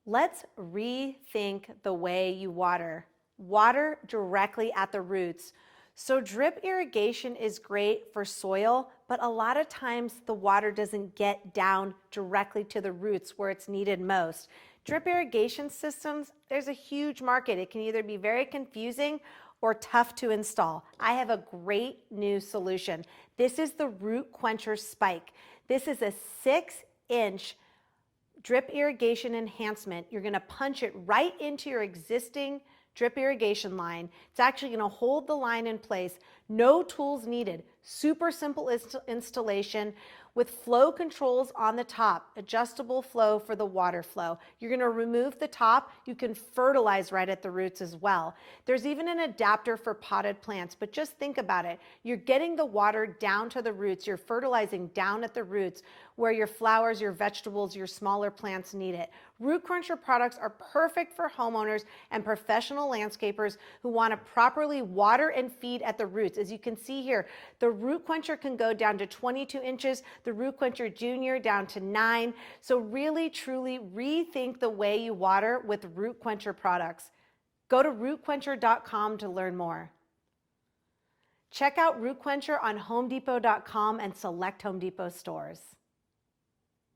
Let's rethink the way you water. Water directly at the roots. So drip irrigation is great for soil, but a lot of times the water doesn't get down directly to the roots where it's needed most. Drip irrigation systems, there's a huge market. It can either be very confusing or tough to install. I have a great new solution. This is the Root Quencher Spike. This is a 6-inch drip irrigation enhancement. You're going to punch it right into your existing drip irrigation line. It's actually going to hold the line in place. No tools needed. Super simple installation with flow controls on the top, adjustable flow for the water flow. You're going to remove the top. You can fertilize right at the roots as well. There's even an adapter for potted plants, but just think about it. You're getting the water down to the roots. You're fertilizing down at the roots where your flowers, your vegetables, your smaller plants need it. Root Quencher products are perfect for homeowners and professional landscapers who want to properly water and feed at the roots. As you can see here, the Root Quencher can go down to 22 inches, the Root Quencher Junior down to 9. So really, truly rethink the way you water with Root Quencher products. Go to rootquencher.com to learn more. Check out Root Quencher on HomeDepot.com and select Home Depot stores.